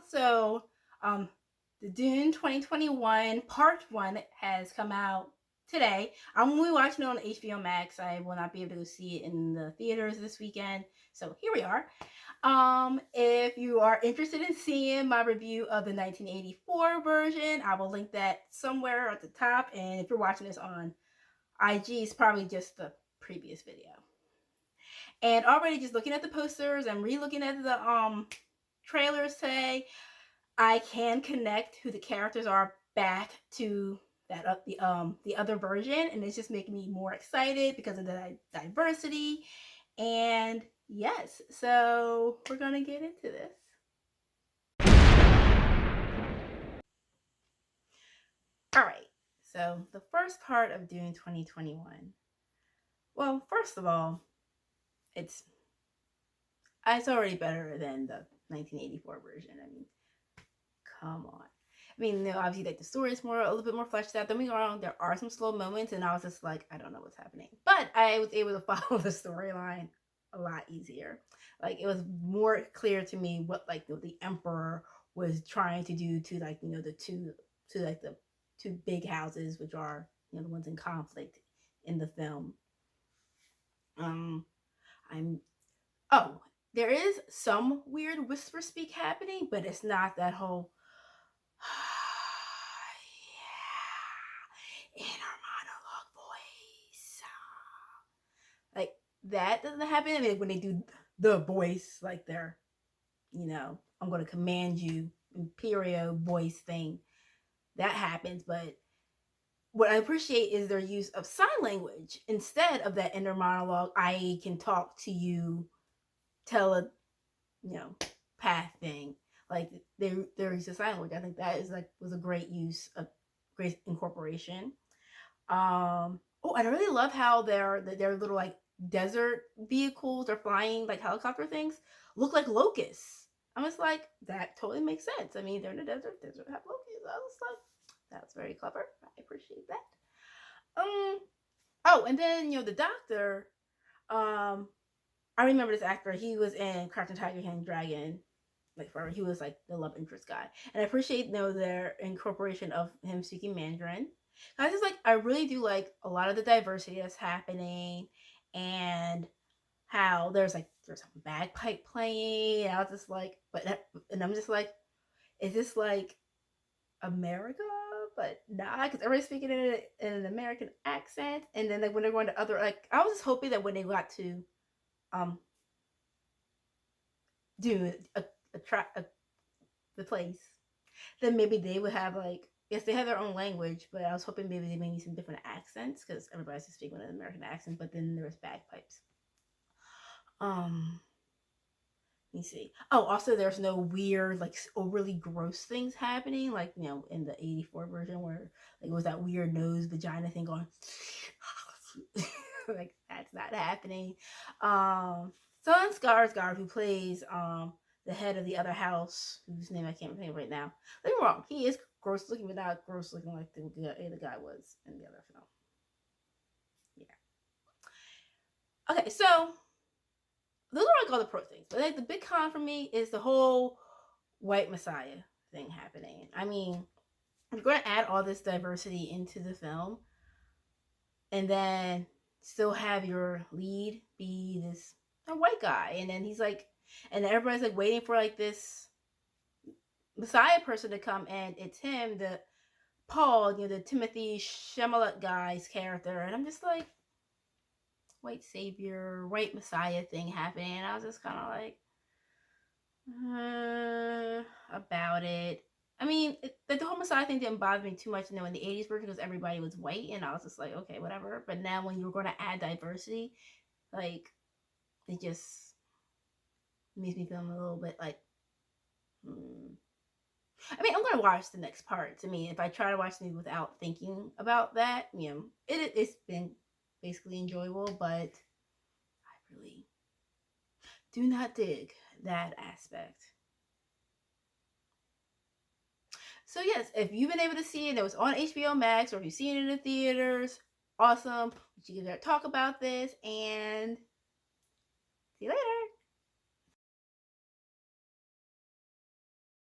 So, the Dune 2021 Part 1 has come out today. I'm only watching it on HBOmax. I will not be able to see it in the theaters this weekend. So here we are. If you are interested in seeing my review of the 1984 version, I will link that somewhere at the top. And if you're watching this on IG, it's probably just the previous video. And already just looking at the posters and re-looking at the trailers today, I can connect who the characters are back to that the other version, and it's just making me more excited because of the diversity. And yes, so we're gonna get into this. All right. So the first part of Dune 2021. Well, first of all, it's already better than the 1984 version. I mean, come on. I mean, obviously, like the story is a little bit more fleshed out. Don't get me wrong, there are some slow moments, and I was just like, I don't know what's happening. But I was able to follow the storyline a lot easier. Like, it was more clear to me what like the emperor was trying to do to like the two big houses, which are the ones in conflict in the film. I'm oh, there is some weird whisper speak happening, but it's not that whole yeah, inner monologue voice. Like that doesn't happen. I mean, when they do the voice, like they're, I'm going to command you, Imperio voice thing, that happens. But what I appreciate is their use of sign language instead of that inner monologue. I can talk to you, tele, path thing. Like their use of sign language. I think that was a great use of great incorporation. Oh, and I really love how their little like desert vehicles or flying like helicopter things look like locusts. I'm just like, that totally makes sense. I mean, they're in the desert have locusts. I was like, that's very clever. I appreciate that. Oh, and then the doctor. I remember this actor. He was in Crouching Tiger, Hidden Dragon. Like forever. He was like the love interest guy, and I appreciate their incorporation of him speaking Mandarin. I really do like a lot of the diversity that's happening, and how there's some bagpipe playing. And I was just like, and I'm just like, is this like America? But nah, because everybody's speaking in an American accent, and then like when they're going to other I was just hoping that when they got to do the place, then maybe they would have yes, they have their own language, but I was hoping maybe they may need some different accents because everybody's just speaking an American accent, but then there's bagpipes. Let me see. Oh, also there's no weird overly gross things happening in the 84 version where it was that weird nose vagina thing going like that's not happening. Stellan Skarsgård, who plays the head of the other house, whose name I can't think of right now. Don't get me wrong, he is gross looking, but not gross looking like the guy was in the other film. Yeah. Okay, so those are like all the pro things, but like the big con for me is the whole white messiah thing happening. I mean, if you're going to add all this diversity into the film, and then still have your lead be this a white guy, and then he's like, and everybody's like waiting for like this messiah person to come, and it's him, the Paul, the Timothy Chalamet guy's character, and I'm just like, white savior, white messiah thing happening, and I was just kind of like about it. I mean, the whole messiah thing didn't bother me too much in the 80s version because everybody was white, and I was just like, okay, whatever. But now when you're going to add diversity, like, it just makes me feel a little bit like, I mean, I'm going to watch the next part. I mean, if I try to watch the movie without thinking about that, it's been basically enjoyable, but I really do not dig that aspect. So yes, if you've been able to see it, and it was on HBOmax, or if you've seen it in the theaters, awesome. We should talk about this, and see you later.